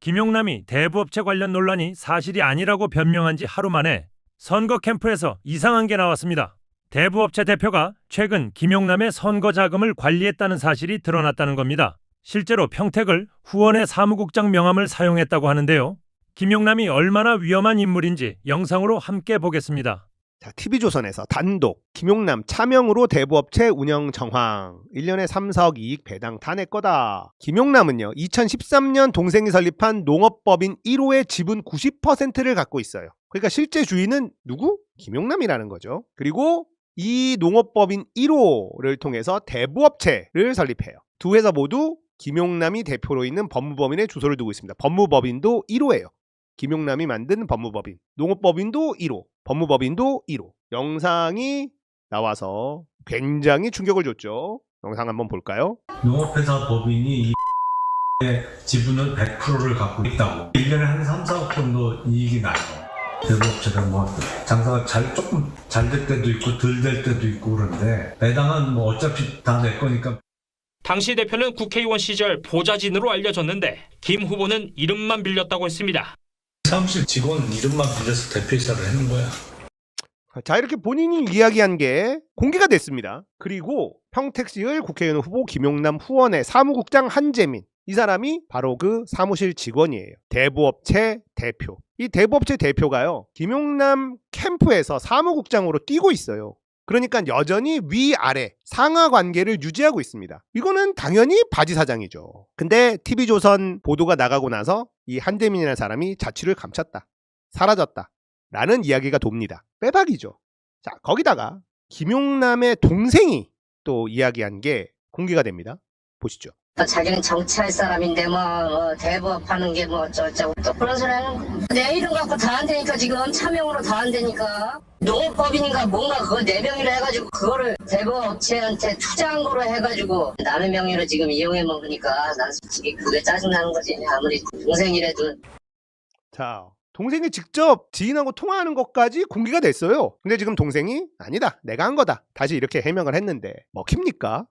김용남이 대부업체 관련 논란이 사실이 아니라고 변명한 지 하루 만에 선거 캠프에서 이상한 게 나왔습니다. 대부업체 대표가 최근 김용남의 선거 자금을 관리했다는 사실이 드러났다는 겁니다. 실제로 평택을 후원의 사무국장 명함을 사용했다고 하는데요. 김용남이 얼마나 위험한 인물인지 영상으로 함께 보겠습니다. 자, TV조선에서 단독 김용남 차명으로 대부업체 운영 정황 1년에 3, 4억 이익 배당 다 내 거다. 김용남은요 2013년 동생이 설립한 농업법인 1호의 지분 90%를 갖고 있어요. 그러니까 실제 주인은 누구? 김용남이라는 거죠. 그리고 이 농업법인 1호를 통해서 대부업체를 설립해요. 두 회사 모두 김용남이 대표로 있는 법무법인에 주소를 두고 있습니다. 법무법인도 1호예요. 김용남이 만든 법무법인, 농업법인도 1호, 법무법인도 1호. 영상이 나와서 굉장히 충격을 줬죠. 영상 한번 볼까요? 농업회사 법인이 이 지분을 100%를 갖고 있다고 1년에 한 3, 4억 정도 이익이 나요. 대부업체가 뭐 장사가 조금 잘 될 때도 있고 덜 될 때도 있고 그런데 배당은 뭐 어차피 다 낼 거니까. 당시 대표는 국회의원 시절 보좌진으로 알려졌는데 김 후보는 이름만 빌렸다고 했습니다. 사무실 직원 이름만 빌려서 대표이사를 하는 거야. 자, 이렇게 본인이 이야기한 게 공개가 됐습니다. 그리고 평택시의 국회의원 후보 김용남 후원의 사무국장 한재민, 이 사람이 바로 그 사무실 직원이에요. 대부업체 대표. 이 대부업체 대표가요 김용남 캠프에서 사무국장으로 뛰고 있어요. 그러니까 여전히 위아래 상하 관계를 유지하고 있습니다. 이거는 당연히 바지 사장이죠. 근데 TV조선 보도가 나가고 나서 이 한재민이라는 사람이 자취를 감췄다, 사라졌다 라는 이야기가 돕니다. 빼박이죠. 자, 거기다가 김용남의 동생이 또 이야기한 게 공개가 됩니다. 보시죠. 자기는 정치할 사람인데 대부업 하는 게 어쩌고 또 그런 소리 하는 내 이름 갖고 다 안 되니까 지금 차명으로 다 안 되니까 농업법인인가 뭔가 그걸 내 명의로 해가지고 그거를 대부업체한테 투자한 거로 해가지고 남의 명의로 지금 이용해 먹으니까 난 솔직히 그게 짜증나는 거지. 아무리 동생이라도. 자, 동생이 직접 지인하고 통화하는 것까지 공개가 됐어요. 근데 지금 동생이 아니다, 내가 한 거다, 다시 이렇게 해명을 했는데 먹힙니까?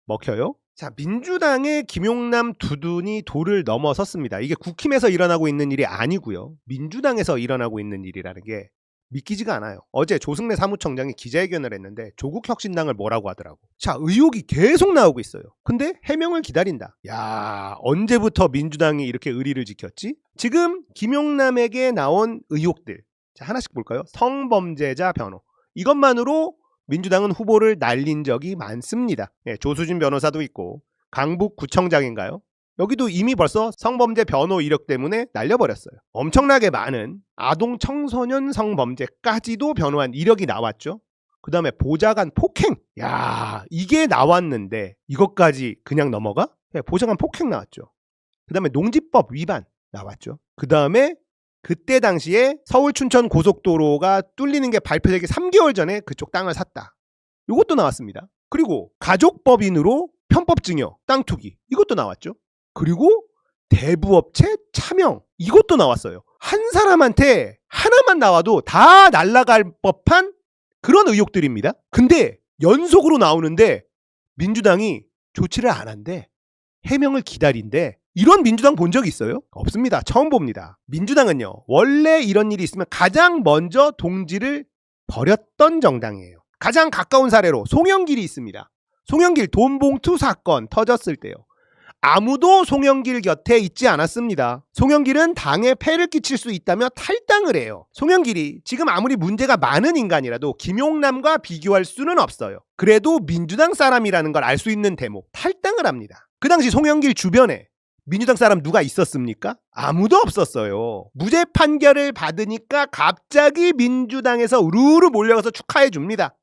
먹혀요? 자, 민주당의 김용남 두둔이 도를 넘어섰습니다. 이게 국힘에서 일어나고 있는 일이 아니고요, 민주당에서 일어나고 있는 일이라는 게 믿기지가 않아요. 어제 조승래 사무총장이 기자회견을 했는데 조국혁신당을 뭐라고 하더라고. 자, 의혹이 계속 나오고 있어요. 근데 해명을 기다린다. 야, 언제부터 민주당이 이렇게 의리를 지켰지? 지금 김용남에게 나온 의혹들, 자, 하나씩 볼까요? 성범죄자 변호, 이것만으로 민주당은 후보를 날린 적이 많습니다. 조수진 변호사도 있고 강북구청장인가요? 여기도 이미 벌써 성범죄 변호 이력 때문에 날려버렸어요. 엄청나게 많은 아동 청소년 성범죄까지도 변호한 이력이 나왔죠. 그 다음에 보좌관 폭행, 야, 이게 나왔는데 이것까지 그냥 넘어가? 보좌관 폭행 나왔죠. 그 다음에 농지법 위반 나왔죠. 그 다음에 그때 당시에 서울 춘천 고속도로가 뚫리는 게 발표되기 3개월 전에 그쪽 땅을 샀다, 이것도 나왔습니다. 그리고 가족법인으로 편법증여 땅 투기, 이것도 나왔죠. 그리고 대부업체 차명, 이것도 나왔어요. 한 사람한테 하나만 나와도 다 날아갈 법한 그런 의혹들입니다. 근데 연속으로 나오는데 민주당이 조치를 안 한대, 해명을 기다린대. 이런 민주당 본 적 있어요? 없습니다. 처음 봅니다. 민주당은요, 원래 이런 일이 있으면 가장 먼저 동지를 버렸던 정당이에요. 가장 가까운 사례로 송영길이 있습니다. 송영길 돈봉투 사건 터졌을 때요, 아무도 송영길 곁에 있지 않았습니다. 송영길은 당에 폐를 끼칠 수 있다며 탈당을 해요. 송영길이 지금 아무리 문제가 많은 인간이라도 김용남과 비교할 수는 없어요. 그래도 민주당 사람이라는 걸 알 수 있는 대목, 탈당을 합니다. 그 당시 송영길 주변에 민주당 사람 누가 있었습니까? 아무도 없었어요. 무죄 판결을 받으니까 갑자기 민주당에서 우르르 몰려가서 축하해 줍니다.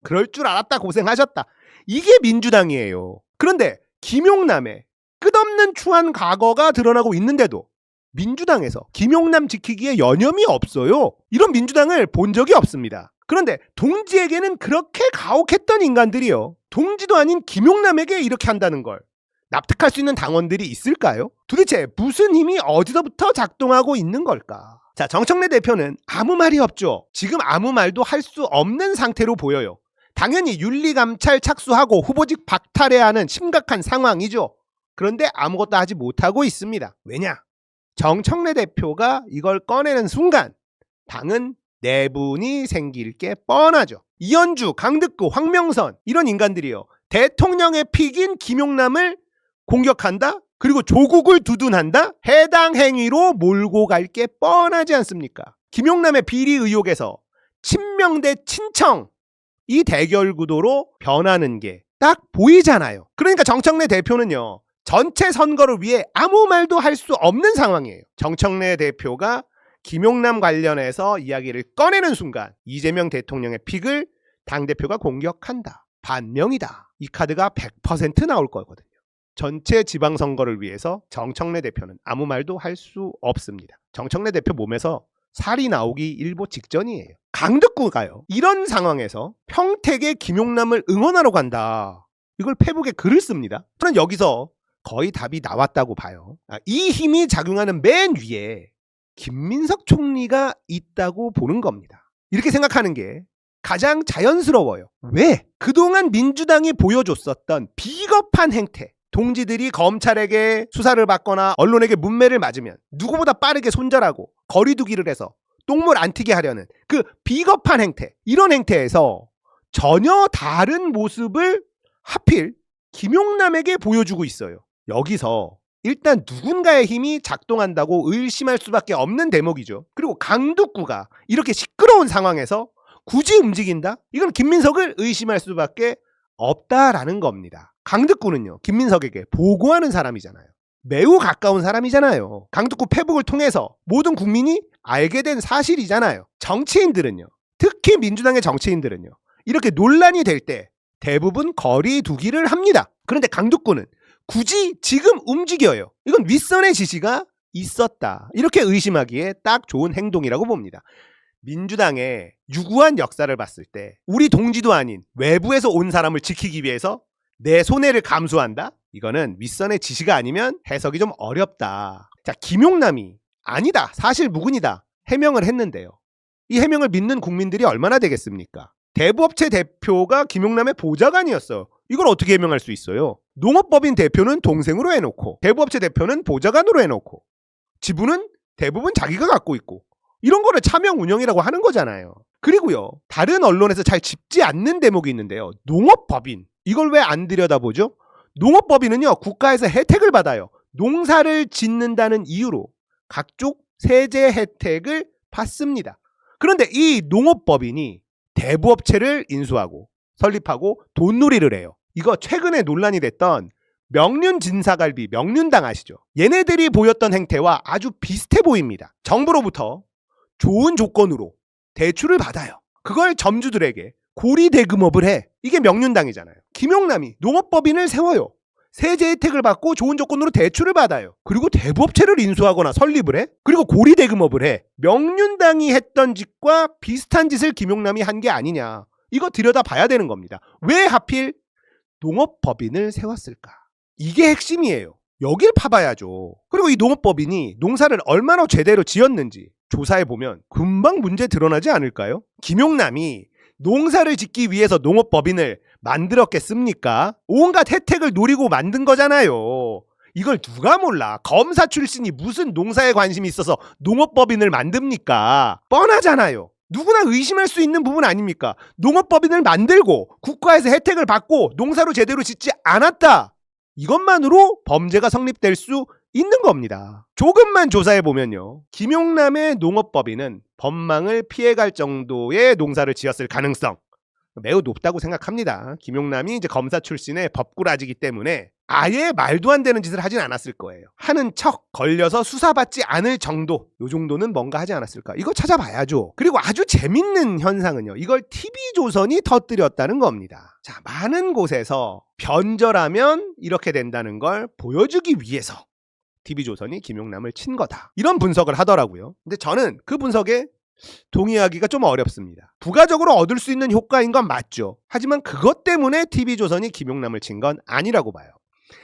그럴 줄 알았다, 고생하셨다. 이게 민주당이에요. 그런데 김용남의 끝없는 추한 과거가 드러나고 있는데도 민주당에서 김용남 지키기에 여념이 없어요. 이런 민주당을 본 적이 없습니다. 그런데 동지에게는 그렇게 가혹했던 인간들이요, 동지도 아닌 김용남에게 이렇게 한다는 걸 납득할 수 있는 당원들이 있을까요? 도대체 무슨 힘이 어디서부터 작동하고 있는 걸까? 자, 정청래 대표는 아무 말이 없죠. 지금 아무 말도 할 수 없는 상태로 보여요. 당연히 윤리감찰 착수하고 후보직 박탈해야 하는 심각한 상황이죠. 그런데 아무것도 하지 못하고 있습니다. 왜냐? 정청래 대표가 이걸 꺼내는 순간 당은 내분이 생길 게 뻔하죠. 이현주, 강득구, 황명선 이런 인간들이요. 대통령의 픽인 김용남을 공격한다? 그리고 조국을 두둔한다? 해당 행위로 몰고 갈 게 뻔하지 않습니까? 김용남의 비리 의혹에서 친명 대 친청 이 대결 구도로 변하는 게 딱 보이잖아요. 그러니까 정청래 대표는요. 전체 선거를 위해 아무 말도 할 수 없는 상황이에요. 정청래 대표가 김용남 관련해서 이야기를 꺼내는 순간 이재명 대통령의 픽을 당대표가 공격한다. 반명이다. 이 카드가 100% 나올 거거든요. 전체 지방선거를 위해서 정청래 대표는 아무 말도 할 수 없습니다. 정청래 대표 몸에서 살이 나오기 일보 직전이에요. 강득구가요. 이런 상황에서 평택의 김용남을 응원하러 간다. 이걸 페북에 글을 씁니다. 저는 여기서 거의 답이 나왔다고 봐요. 이 힘이 작용하는 맨 위에 김민석 총리가 있다고 보는 겁니다. 이렇게 생각하는 게 가장 자연스러워요. 왜? 그동안 민주당이 보여줬었던 비겁한 행태, 동지들이 검찰에게 수사를 받거나 언론에게 문매를 맞으면 누구보다 빠르게 손절하고 거리두기를 해서 똥물 안 튀게 하려는 그 비겁한 행태, 이런 행태에서 전혀 다른 모습을 하필 김용남에게 보여주고 있어요. 여기서 일단 누군가의 힘이 작동한다고 의심할 수밖에 없는 대목이죠. 그리고 강득구가 이렇게 시끄러운 상황에서 굳이 움직인다? 이건 김민석을 의심할 수밖에 없다라는 겁니다. 강득구는요, 김민석에게 보고하는 사람이잖아요. 매우 가까운 사람이잖아요. 강득구 페북을 통해서 모든 국민이 알게 된 사실이잖아요. 정치인들은요, 특히 민주당의 정치인들은요, 이렇게 논란이 될 때 대부분 거리 두기를 합니다. 그런데 강득구는 굳이 지금 움직여요. 이건 윗선의 지시가 있었다. 이렇게 의심하기에 딱 좋은 행동이라고 봅니다. 민주당의 유구한 역사를 봤을 때 우리 동지도 아닌 외부에서 온 사람을 지키기 위해서 내 손해를 감수한다? 이거는 윗선의 지시가 아니면 해석이 좀 어렵다. 자, 김용남이 아니다, 사실 무근이다 해명을 했는데요. 이 해명을 믿는 국민들이 얼마나 되겠습니까? 대부업체 대표가 김용남의 보좌관이었어요. 이걸 어떻게 해명할 수 있어요? 농업법인 대표는 동생으로 해놓고 대부업체 대표는 보좌관으로 해놓고 지분은 대부분 자기가 갖고 있고 이런 거를 차명 운영이라고 하는 거잖아요. 그리고요, 다른 언론에서 잘 짚지 않는 대목이 있는데요. 농업법인, 이걸 왜 안 들여다보죠? 농업법인은요, 국가에서 혜택을 받아요. 농사를 짓는다는 이유로 각종 세제 혜택을 받습니다. 그런데 이 농업법인이 대부업체를 인수하고 설립하고 돈놀이를 해요. 이거 최근에 논란이 됐던 명륜진사갈비, 명륜당 아시죠? 얘네들이 보였던 행태와 아주 비슷해 보입니다. 정부로부터 좋은 조건으로 대출을 받아요. 그걸 점주들에게 고리대금업을 해. 이게 명륜당이잖아요. 김용남이 농업법인을 세워요. 세제 혜택을 받고 좋은 조건으로 대출을 받아요. 그리고 대부업체를 인수하거나 설립을 해. 그리고 고리대금업을 해. 명륜당이 했던 짓과 비슷한 짓을 김용남이 한 게 아니냐. 이거 들여다봐야 되는 겁니다. 왜 하필 농업법인을 세웠을까? 이게 핵심이에요. 여길 파봐야죠. 그리고 이 농업법인이 농사를 얼마나 제대로 지었는지 조사해보면 금방 문제 드러나지 않을까요? 김용남이 농사를 짓기 위해서 농업법인을 만들었겠습니까? 온갖 혜택을 노리고 만든 거잖아요. 이걸 누가 몰라? 검사 출신이 무슨 농사에 관심이 있어서 농업법인을 만듭니까? 뻔하잖아요. 누구나 의심할 수 있는 부분 아닙니까? 농업법인을 만들고 국가에서 혜택을 받고 농사로 제대로 짓지 않았다. 이것만으로 범죄가 성립될 수 있는 겁니다. 조금만 조사해보면요, 김용남의 농업법인은 법망을 피해갈 정도의 농사를 지었을 가능성 매우 높다고 생각합니다. 김용남이 이제 검사 출신의 법꾸라지기 때문에 아예 말도 안 되는 짓을 하진 않았을 거예요. 하는 척 걸려서 수사받지 않을 정도, 요 정도는 뭔가 하지 않았을까? 이거 찾아봐야죠. 그리고 아주 재밌는 현상은요, 이걸 TV조선이 터뜨렸다는 겁니다. 자, 많은 곳에서 변절하면 이렇게 된다는 걸 보여주기 위해서 TV조선이 김용남을 친 거다, 이런 분석을 하더라고요. 근데 저는 그 분석에 동의하기가 좀 어렵습니다. 부가적으로 얻을 수 있는 효과인 건 맞죠. 하지만 그것 때문에 TV조선이 김용남을 친 건 아니라고 봐요.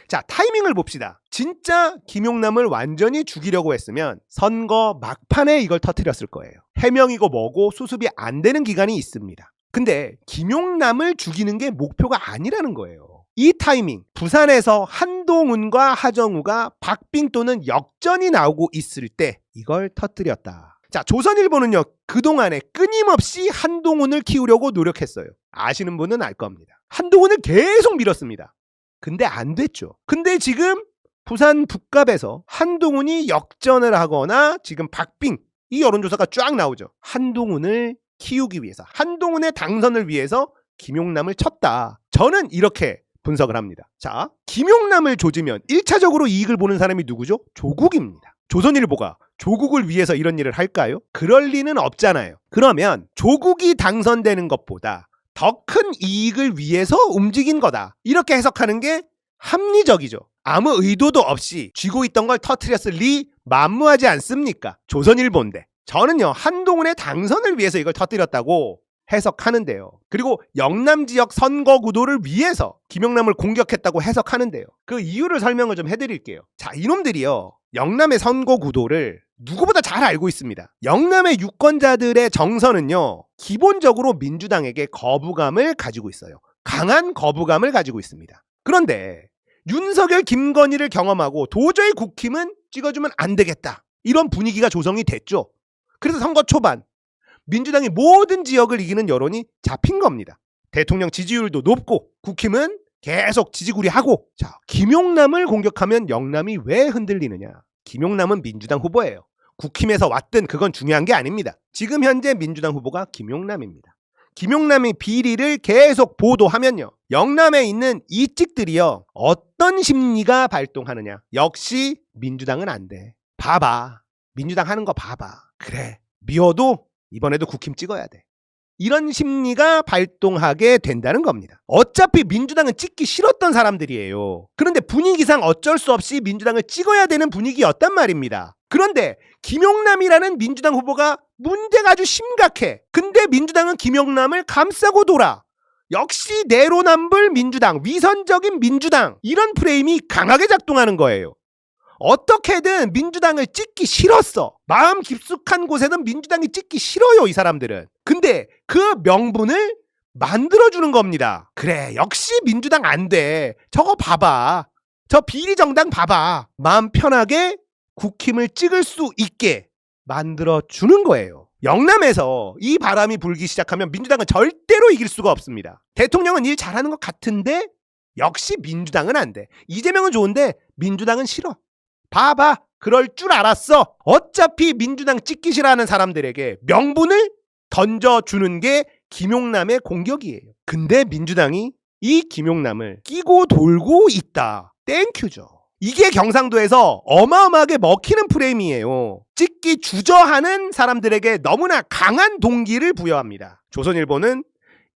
자, 타이밍을 봅시다. 진짜 김용남을 완전히 죽이려고 했으면 선거 막판에 이걸 터뜨렸을 거예요. 해명이고 뭐고 수습이 안 되는 기간이 있습니다. 근데 김용남을 죽이는 게 목표가 아니라는 거예요. 이 타이밍 부산에서 한동훈과 하정우가 박빙 또는 역전이 나오고 있을 때 이걸 터뜨렸다. 자, 조선일보는요 그동안에 끊임없이 한동훈을 키우려고 노력했어요. 아시는 분은 알 겁니다. 한동훈을 계속 밀었습니다. 근데 안 됐죠. 근데 지금 부산 북갑에서 한동훈이 역전을 하거나 지금 박빙 이 여론조사가 쫙 나오죠. 한동훈을 키우기 위해서, 한동훈의 당선을 위해서 김용남을 쳤다. 저는 이렇게 분석을 합니다. 자, 김용남을 조지면 1차적으로 이익을 보는 사람이 누구죠? 조국입니다. 조선일보가 조국을 위해서 이런 일을 할까요? 그럴 리는 없잖아요. 그러면 조국이 당선되는 것보다 더 큰 이익을 위해서 움직인 거다. 이렇게 해석하는 게 합리적이죠. 아무 의도도 없이 쥐고 있던 걸 터뜨렸을 리 만무하지 않습니까? 조선일보인데. 저는요 한동훈의 당선을 위해서 이걸 터뜨렸다고 해석하는데요. 그리고 영남 지역 선거 구도를 위해서 김용남을 공격했다고 해석하는데요. 그 이유를 설명을 좀 해드릴게요. 자, 이놈들이요 영남의 선거 구도를 누구보다 잘 알고 있습니다. 영남의 유권자들의 정서는요 기본적으로 민주당에게 거부감을 가지고 있어요. 강한 거부감을 가지고 있습니다. 그런데 윤석열, 김건희를 경험하고 도저히 국힘은 찍어주면 안 되겠다. 이런 분위기가 조성이 됐죠. 그래서 선거 초반 민주당이 모든 지역을 이기는 여론이 잡힌 겁니다. 대통령 지지율도 높고 국힘은 계속 지지구리하고. 자, 김용남을 공격하면 영남이 왜 흔들리느냐. 김용남은 민주당 후보예요. 국힘에서 왔든 그건 중요한 게 아닙니다. 지금 현재 민주당 후보가 김용남입니다. 김용남의 비리를 계속 보도하면요 영남에 있는 이 찍들이요 어떤 심리가 발동하느냐. 역시 민주당은 안 돼. 봐봐. 민주당 하는 거 봐봐. 그래. 미워도 이번에도 국힘 찍어야 돼. 이런 심리가 발동하게 된다는 겁니다. 어차피 민주당은 찍기 싫었던 사람들이에요. 그런데 분위기상 어쩔 수 없이 민주당을 찍어야 되는 분위기였단 말입니다. 그런데 김용남이라는 민주당 후보가 문제가 아주 심각해. 근데 민주당은 김용남을 감싸고 돌아. 역시 내로남불 민주당, 위선적인 민주당, 이런 프레임이 강하게 작동하는 거예요. 어떻게든 민주당을 찍기 싫었어. 마음 깊숙한 곳에는 민주당이 찍기 싫어요, 이 사람들은. 근데 그 명분을 만들어주는 겁니다. 그래, 역시 민주당 안 돼. 저거 봐봐. 저 비리정당 봐봐. 마음 편하게 국힘을 찍을 수 있게 만들어주는 거예요. 영남에서 이 바람이 불기 시작하면 민주당은 절대로 이길 수가 없습니다. 대통령은 일 잘하는 것 같은데 역시 민주당은 안 돼. 이재명은 좋은데 민주당은 싫어. 봐봐. 그럴 줄 알았어. 어차피 민주당 찍기 싫어하는 사람들에게 명분을 던져주는 게 김용남의 공격이에요. 근데 민주당이 이 김용남을 끼고 돌고 있다. 땡큐죠. 이게 경상도에서 어마어마하게 먹히는 프레임이에요. 찍기 주저하는 사람들에게 너무나 강한 동기를 부여합니다. 조선일보는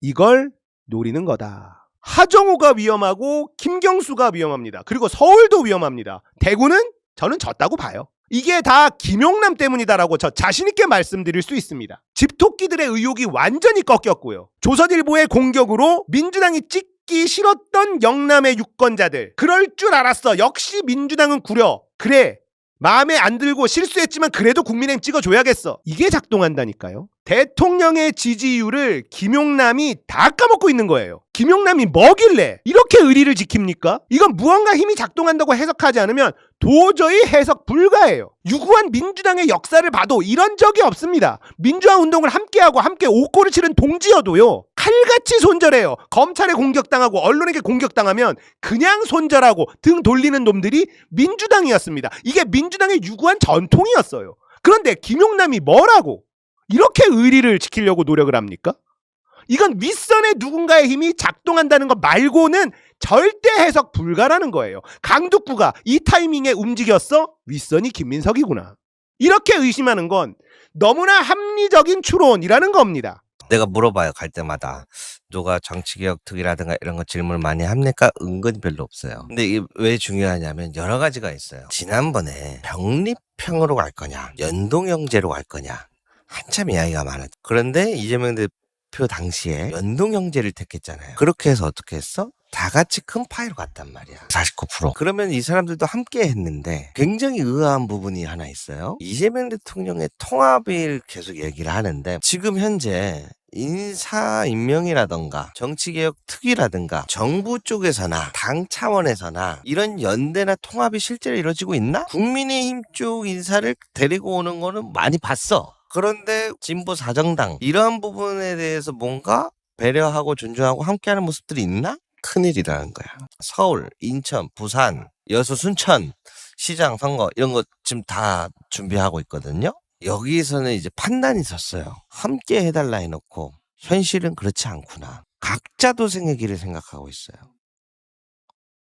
이걸 노리는 거다. 하정우가 위험하고 김경수가 위험합니다. 그리고 서울도 위험합니다. 대구는 저는 졌다고 봐요. 이게 다 김용남 때문이다라고 저 자신있게 말씀드릴 수 있습니다. 집토끼들의 의혹이 완전히 꺾였고요. 조선일보의 공격으로 민주당이 찍기 싫었던 영남의 유권자들, 그럴 줄 알았어. 역시 민주당은 구려. 그래, 마음에 안 들고 실수했지만 그래도 국민의힘 찍어줘야겠어. 이게 작동한다니까요. 대통령의 지지율을 김용남이 다 까먹고 있는 거예요. 김용남이 뭐길래 이렇게 의리를 지킵니까? 이건 무언가 힘이 작동한다고 해석하지 않으면 도저히 해석 불가해요. 유구한 민주당의 역사를 봐도 이런 적이 없습니다. 민주화 운동을 함께하고 함께 옥고를 치른 동지여도요 칼같이 손절해요. 검찰에 공격당하고 언론에게 공격당하면 그냥 손절하고 등 돌리는 놈들이 민주당이었습니다. 이게 민주당의 유구한 전통이었어요. 그런데 김용남이 뭐라고 이렇게 의리를 지키려고 노력을 합니까? 이건 윗선의 누군가의 힘이 작동한다는 것 말고는 절대 해석 불가라는 거예요. 강북구가 이 타이밍에 움직였어? 윗선이 김민석이구나. 이렇게 의심하는 건 너무나 합리적인 추론이라는 겁니다. 내가 물어봐요, 갈 때마다. 누가 정치개혁 특위라든가 이런 거 질문을 많이 합니까? 은근 별로 없어요. 근데 이게 왜 중요하냐면 여러 가지가 있어요. 지난번에 병립형으로 갈 거냐, 연동형제로 갈 거냐, 한참 이야기가 많았죠. 그런데 이재명 대표 당시에 연동형제를 택했잖아요. 그렇게 해서 어떻게 했어? 다 같이 큰 파이로 갔단 말이야. 49%. 그러면 이 사람들도 함께 했는데 굉장히 의아한 부분이 하나 있어요. 이재명 대통령의 통합을 계속 얘기를 하는데 지금 현재 인사 임명이라던가 정치개혁 특위라든가 정부 쪽에서나 당 차원에서나 이런 연대나 통합이 실제로 이루어지고 있나? 국민의힘 쪽 인사를 데리고 오는 거는 많이 봤어. 그런데 진보 사정당 이러한 부분에 대해서 뭔가 배려하고 존중하고 함께하는 모습들이 있나? 큰일이라는 거야. 서울, 인천, 부산, 여수, 순천 시장 선거 이런 거 지금 다 준비하고 있거든요. 여기서는 이제 판단이 섰어요. 함께 해달라 해놓고 현실은 그렇지 않구나. 각자 도생의 길을 생각하고 있어요.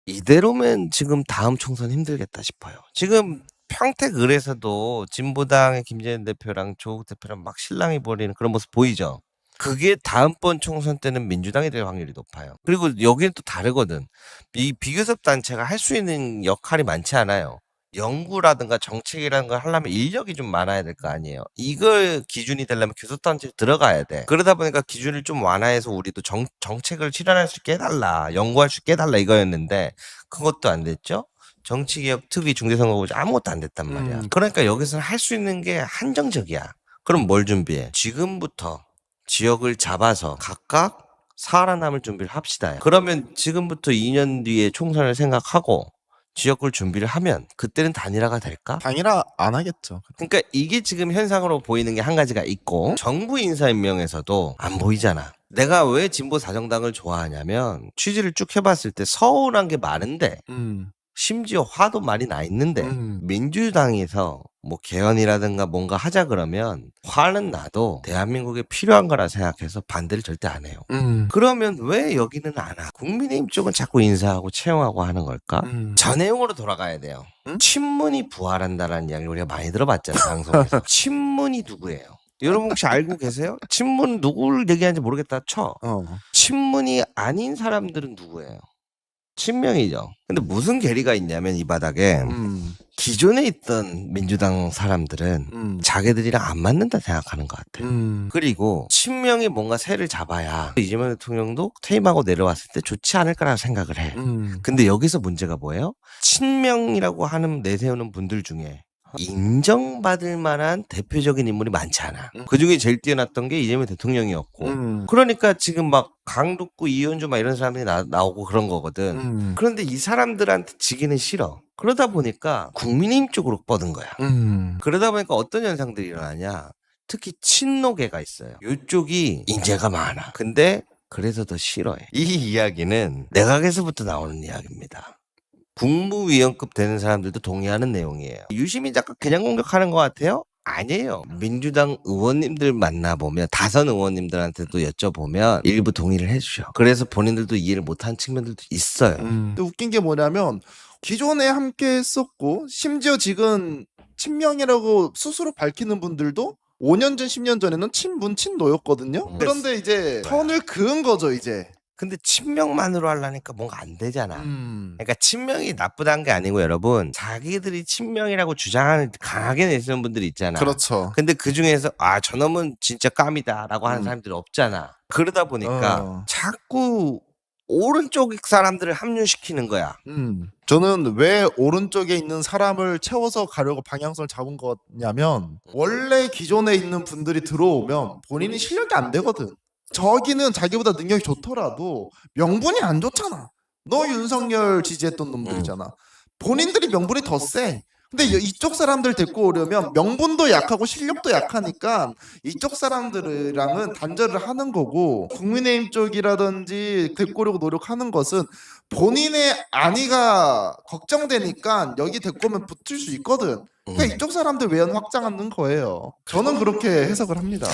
이대로면 지금 다음 총선 힘들겠다 싶어요. 지금 평택을에서도 진보당의 김재현 대표랑 조국 대표랑 막 실랑이 벌이는 그런 모습 보이죠? 그게 다음번 총선 때는 민주당이 될 확률이 높아요. 그리고 여기는 또 다르거든. 이 비교섭 단체가 할 수 있는 역할이 많지 않아요. 연구라든가 정책이라는 걸 하려면 인력이 좀 많아야 될 거 아니에요. 이걸 기준이 되려면 교섭단체에 들어가야 돼. 그러다 보니까 기준을 좀 완화해서 우리도 정책을 실현할 수 있게 해달라. 연구할 수 있게 해달라 이거였는데 그것도 안 됐죠. 정치개혁 특위 중대선거구제 아무것도 안 됐단 말이야. 그러니까 여기서는 할 수 있는 게 한정적이야. 그럼 뭘 준비해? 지금부터 지역을 잡아서 각각 살아남을 준비를 합시다. 그러면 지금부터 2년 뒤에 총선을 생각하고 지역구를 준비를 하면 그때는 단일화가 될까? 단일화 안 하겠죠. 그러니까 이게 지금 현상으로 보이는 게 한 가지가 있고 정부 인사 임명에서도 안 보이잖아. 내가 왜 진보 사정당을 좋아하냐면 취지를 쭉 해봤을 때 서운한 게 많은데 심지어 화도 많이 나 있는데 민주당에서 뭐 개헌이라든가 뭔가 하자 그러면 화는 나도 대한민국에 필요한 거라 생각해서 반대를 절대 안 해요. 그러면 왜 여기는 안 와? 국민의힘 쪽은 자꾸 인사하고 채용하고 하는 걸까? 전 내용으로 돌아가야 돼요. 친문이 부활한다라는 이야기를 우리가 많이 들어봤잖아요. 방송에서. 친문이 누구예요? 여러분 혹시 알고 계세요? 친문 누구를 얘기하는지 모르겠다 쳐. 친문이 아닌 사람들은 누구예요? 친명이죠. 근데 무슨 괴리가 있냐면 이 바닥에 기존에 있던 민주당 사람들은 자기들이랑 안 맞는다 생각하는 것 같아요. 그리고 친명이 뭔가 새를 잡아야 이재명 대통령도 퇴임하고 내려왔을 때 좋지 않을까라고 생각을 해. 근데 여기서 문제가 뭐예요? 친명이라고 하는 내세우는 분들 중에 인정받을 만한 대표적인 인물이 많지 않아. 그중에 제일 뛰어났던 게 이재명 대통령이었고 그러니까 지금 막 강북구 이현주 막 이런 사람들이 나오고 그런 거거든. 그런데 이 사람들한테 지기는 싫어. 그러다 보니까 국민의힘 쪽으로 뻗은 거야. 그러다 보니까 어떤 현상들이 일어나냐. 특히 친노계가 있어요. 이쪽이 인재가 많아. 근데 그래서 더 싫어해. 이 이야기는 내각에서부터 나오는 이야기입니다. 국무위원급 되는 사람들도 동의하는 내용이에요. 유시민 작가 그냥 공격하는 것 같아요? 아니에요. 민주당 의원님들 만나보면 다선 의원님들한테도 여쭤보면 일부 동의를 해주셔. 그래서 본인들도 이해를 못한 측면들도 있어요. 근데 웃긴 게 뭐냐면 기존에 함께 했었고 심지어 지금 친명이라고 스스로 밝히는 분들도 5년 전 10년 전에는 친문 친노였거든요. 그런데 이제 선을 그은 거죠 이제. 근데 친명만으로 하려니까 뭔가 안 되잖아. 그러니까 친명이 나쁘다는 게 아니고 여러분 자기들이 친명이라고 주장하는 강하게 내세우는 분들이 있잖아. 그렇죠. 근데 그중에서 아 저놈은 진짜 깜이다라고 하는 사람들이 없잖아. 그러다 보니까 자꾸 오른쪽 사람들을 합류시키는 거야. 저는 왜 오른쪽에 있는 사람을 채워서 가려고 방향성을 잡은 거냐면 원래 기존에 있는 분들이 들어오면 본인이 실력이 안 되거든. 저기는 자기보다 능력이 좋더라도 명분이 안 좋잖아. 너 윤석열 지지했던 놈들이잖아. 본인들이 명분이 더 세. 근데 이쪽 사람들 데리고 오려면 명분도 약하고 실력도 약하니까 이쪽 사람들이랑은 단절을 하는 거고 국민의힘 쪽이라든지 데리고 오려고 노력하는 것은 본인의 안위가 걱정되니까 여기 데리고 오면 붙을 수 있거든. 그러니까 이쪽 사람들 외연 확장하는 거예요. 저는 그렇게 해석을 합니다.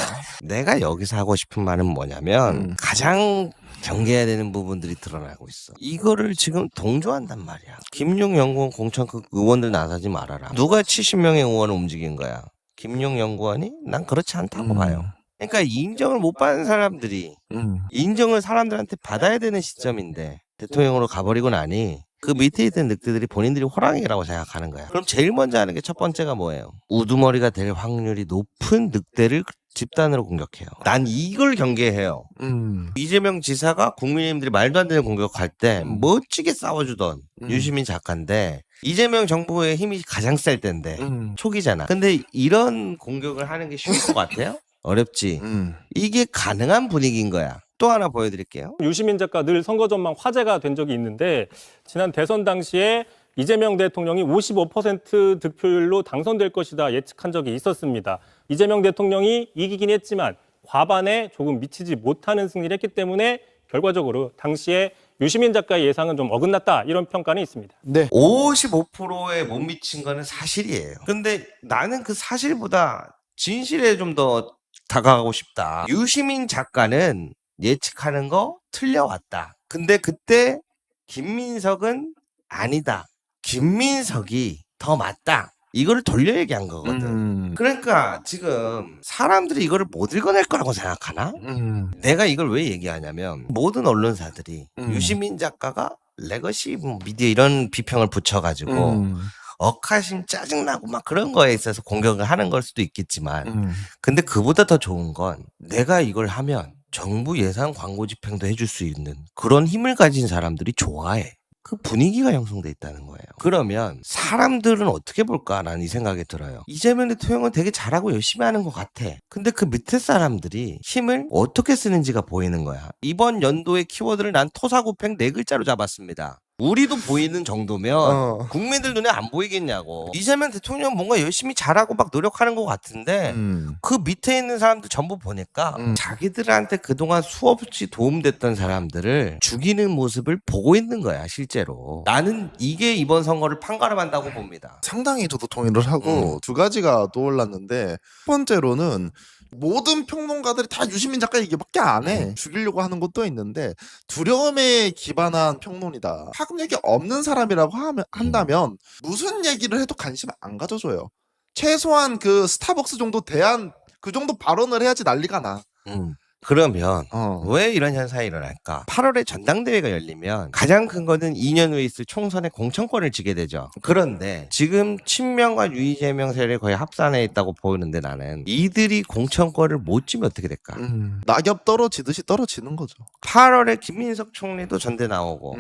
내가 여기서 하고 싶은 말은 뭐냐면 가장 경계해야 되는 부분들이 드러나고 있어. 이거를 지금 동조한단 말이야. 김용 연구원 공천급 의원들 나서지 말아라. 누가 70명의 의원을 움직인 거야? 김용 연구원이? 난 그렇지 않다고 봐요. 그러니까 인정을 못 받는 사람들이 인정을 사람들한테 받아야 되는 시점인데 대통령으로 가버리고 나니 그 밑에 있던 늑대들이 본인들이 호랑이라고 생각하는 거야. 그럼 제일 먼저 하는 게 첫 번째가 뭐예요? 우두머리가 될 확률이 높은 늑대를 집단으로 공격해요. 난 이걸 경계해요. 이재명 지사가 국민의힘들이 말도 안 되는 공격할 때 멋지게 싸워주던 유시민 작가인데 이재명 정부의 힘이 가장 셀 때인데 초기잖아. 근데 이런 공격을 하는 게 쉬울 것 같아요? 어렵지. 이게 가능한 분위기인 거야. 또 하나 보여드릴게요. 유시민 작가 늘 선거 전망 화제가 된 적이 있는데 지난 대선 당시에 이재명 대통령이 55% 득표율로 당선될 것이다 예측한 적이 있었습니다. 이재명 대통령이 이기긴 했지만 과반에 조금 미치지 못하는 승리를 했기 때문에 결과적으로 당시에 유시민 작가의 예상은 좀 어긋났다 이런 평가는 있습니다. 네. 55%에 못 미친 거는 사실이에요. 근데 나는 그 사실보다 진실에 좀 더 다가가고 싶다. 유시민 작가는 예측하는 거 틀려왔다. 근데 그때 김민석은 아니다. 김민석이 더 맞다. 이거를 돌려 얘기한 거거든. 그러니까 지금 사람들이 이거를 못 읽어낼 거라고 생각하나? 내가 이걸 왜 얘기하냐면 모든 언론사들이 유시민 작가가 레거시 미디어 이런 비평을 붙여가지고 억하심 짜증나고 막 그런 거에 있어서 공격을 하는 걸 수도 있겠지만 근데 그보다 더 좋은 건 내가 이걸 하면 정부 예산 광고 집행도 해줄 수 있는 그런 힘을 가진 사람들이 좋아해. 그 분위기가 형성돼 있다는 거예요. 그러면 사람들은 어떻게 볼까라는 이 생각이 들어요. 이재명 대통령은 되게 잘하고 열심히 하는 것 같아. 근데 그 밑에 사람들이 힘을 어떻게 쓰는지가 보이는 거야. 이번 연도의 키워드를 난 토사구팽 4글자로 잡았습니다. 우리도 보이는 정도면 국민들 눈에 안 보이겠냐고. 이재명 대통령 뭔가 열심히 잘하고 막 노력하는 것 같은데 그 밑에 있는 사람들 전부 보니까 자기들한테 그동안 수없이 도움됐던 사람들을 죽이는 모습을 보고 있는 거야 실제로. 나는 이게 이번 선거를 판가름한다고 봅니다. 상당히 저도 동의를 하고 두 가지가 떠올랐는데 첫 번째로는 모든 평론가들이 다 유시민 작가 얘기밖에 안 해. 죽이려고 하는 것도 있는데 두려움에 기반한 평론이다. 파급력이 없는 사람이라고 한다면 무슨 얘기를 해도 관심 안 가져줘요. 최소한 그 스타벅스 정도 대한 그 정도 발언을 해야지 난리가 나. 그러면 왜 이런 현상이 일어날까? 8월에 전당대회가 열리면 가장 큰 거는 2년 후에 있을 총선의 공천권을 쥐게 되죠. 그런데 지금 친명과 유이재명 세력이 거의 합산해 있다고 보이는데 나는 이들이 공천권을 못 쥐면 어떻게 될까? 낙엽 떨어지듯이 떨어지는 거죠. 8월에 김민석 총리도 전대 나오고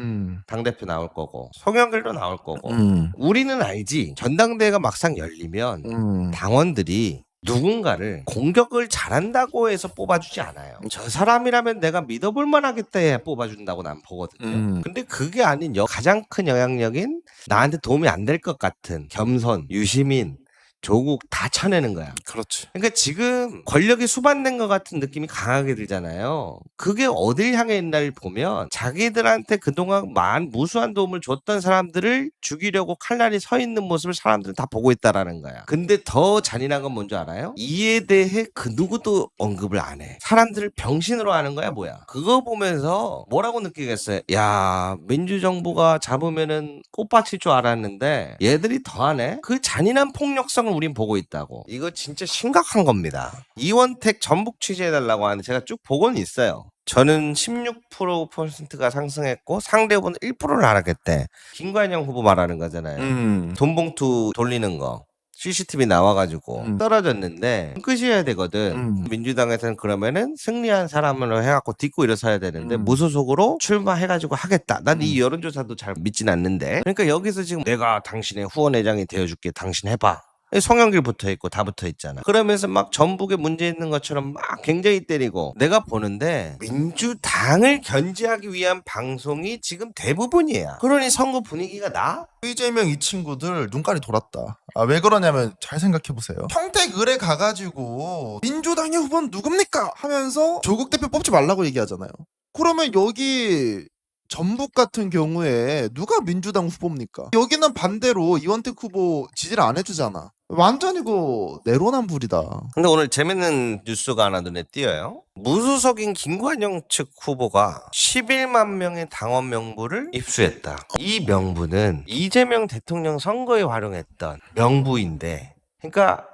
당대표 나올 거고 송영길도 나올 거고 우리는 알지. 전당대회가 막상 열리면 당원들이 누군가를 공격을 잘한다고 해서 뽑아주지 않아요. 저 사람이라면 내가 믿어볼 만하겠다 해 뽑아준다고 난 보거든요. 근데 그게 아닌 가장 큰 영향력인 나한테 도움이 안 될 것 같은 겸손, 유시민, 조국 다 쳐내는 거야. 그렇지. 그러니까 지금 권력이 수반된 것 같은 느낌이 강하게 들잖아요. 그게 어딜 향해 있나를 보면 자기들한테 그동안 무수한 도움을 줬던 사람들을 죽이려고 칼날이 서 있는 모습을 사람들은 다 보고 있다라는 거야. 근데 더 잔인한 건 뭔지 알아요? 이에 대해 그 누구도 언급을 안 해. 사람들을 병신으로 하는 거야 뭐야. 그거 보면서 뭐라고 느끼겠어요? 야, 민주정부가 잡으면은 꽃밭일 줄 알았는데 얘들이 더하네? 그 잔인한 폭력성을 우린 보고 있다고. 이거 진짜 심각한 겁니다. 이원택 전북 취재해달라고 하는데 제가 쭉 보고는 있어요. 저는 16%가 상승했고 상대 후보는 1%를 하락했대. 김관영 후보 말하는 거잖아요. 돈봉투 돌리는 거. CCTV 나와가지고 떨어졌는데 끝이어야 되거든. 민주당에서는 그러면은 승리한 사람으로 해갖고 딛고 일어서야 되는데 무소속으로 출마해가지고 하겠다. 난 이 여론조사도 잘 믿진 않는데. 그러니까 여기서 지금 내가 당신의 후원회장이 되어줄게. 당신 해봐. 송영길 붙어 있고 다 붙어 있잖아. 그러면서 막 전북에 문제 있는 것처럼 막 굉장히 때리고 내가 보는데 민주당을 견제하기 위한 방송이 지금 대부분이야. 그러니 선거 분위기가 나? 이재명 이 친구들 눈깔이 돌았다. 왜 그러냐면 잘 생각해보세요. 평택 을에 가가지고 민주당의 후보는 누굽니까? 하면서 조국 대표 뽑지 말라고 얘기하잖아요. 그러면 여기 전북 같은 경우에 누가 민주당 후보입니까? 여기는 반대로 이원택 후보 지지를 안 해주잖아. 완전 이거 내로남불이다. 근데 오늘 재밌는 뉴스가 하나 눈에 띄어요. 무소속인 김관영 측 후보가 11만 명의 당원 명부를 입수했다. 이 명부는 이재명 대통령 선거에 활용했던 명부인데, 그러니까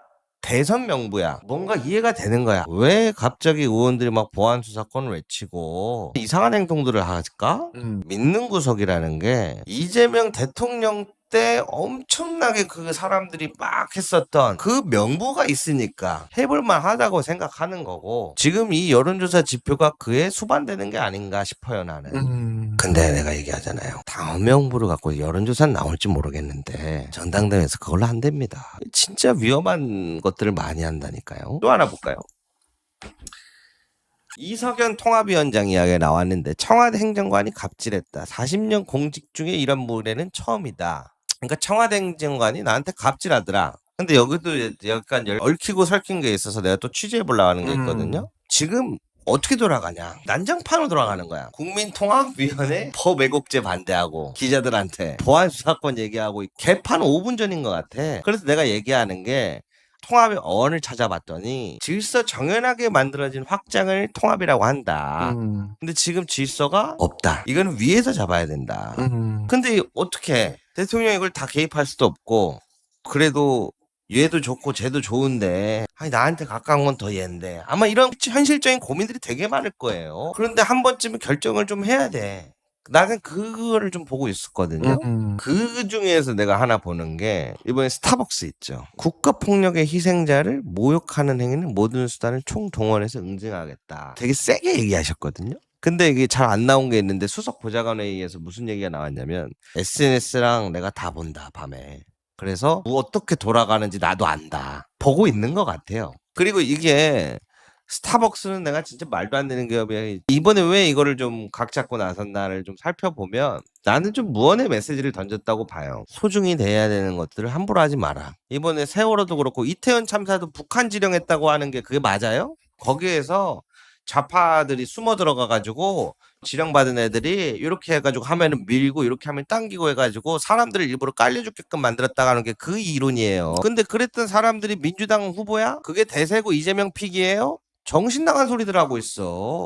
대선 명부야. 뭔가 이해가 되는 거야. 왜 갑자기 의원들이 막 보안 수사권을 외치고 이상한 행동들을 할까? 믿는 구석이라는 게 이재명 대통령 때 엄청나게 그 사람들이 막 했었던 그 명부가 있으니까 해볼만 하다고 생각하는 거고, 지금 이 여론조사 지표가 그에 수반되는 게 아닌가 싶어요 나는. 근데 내가 얘기하잖아요. 당원 명부를 갖고 여론조사는 나올지 모르겠는데 전당대회에서 그걸로 안 됩니다. 진짜 위험한 것들을 많이 한다니까요. 또 하나 볼까요? 이석연 통합위원장 이야기가 나왔는데 청와대 행정관이 갑질했다. 40년 공직 중에 이런 무례는 처음이다. 그러니까 청와대 행정관이 나한테 갑질하더라. 근데 여기도 약간 얽히고 설킨 게 있어서 내가 또 취재해 보려고 하는 게 있거든요. 지금 어떻게 돌아가냐? 난장판으로 돌아가는 거야. 국민통합위원회 법 왜곡죄 반대하고 기자들한테 보안 수사권 얘기하고 개판 5분 전인 것 같아. 그래서 내가 얘기하는 게 통합의 어원을 찾아봤더니 질서 정연하게 만들어진 확장을 통합이라고 한다. 근데 지금 질서가 없다. 이거는 위에서 잡아야 된다. 근데 어떻게 대통령이 이걸 다 개입할 수도 없고 그래도 얘도 좋고 쟤도 좋은데 아니 나한테 가까운 건 더 얘인데 아마 이런 현실적인 고민들이 되게 많을 거예요. 그런데 한 번쯤은 결정을 좀 해야 돼. 나는 그거를 좀 보고 있었거든요. 그 중에서 내가 하나 보는 게 이번에 스타벅스 있죠. 국가폭력의 희생자를 모욕하는 행위는 모든 수단을 총동원해서 응징하겠다. 되게 세게 얘기하셨거든요. 근데 이게 잘 안 나온 게 있는데 수석 보좌관회의에서 무슨 얘기가 나왔냐면 SNS랑 내가 다 본다 밤에. 그래서 뭐 어떻게 돌아가는지 나도 안다. 보고 있는 것 같아요. 그리고 이게 스타벅스는 내가 진짜 말도 안 되는 기업이야. 이번에 왜 이거를 좀 각 잡고 나섰나를 좀 살펴보면 나는 좀 무언의 메시지를 던졌다고 봐요. 소중히 대해야 되는 것들을 함부로 하지 마라. 이번에 세월호도 그렇고 이태원 참사도 북한 지령했다고 하는 게 그게 맞아요? 거기에서 좌파들이 숨어 들어가가지고 지령받은 애들이 이렇게 해가지고 하면은 밀고 이렇게 하면 당기고 해가지고 사람들을 일부러 깔려 죽게끔 만들었다고 하는 게 그 이론이에요. 근데 그랬던 사람들이 민주당 후보야? 그게 대세고 이재명 픽이에요? 정신 나간 소리들 하고 있어.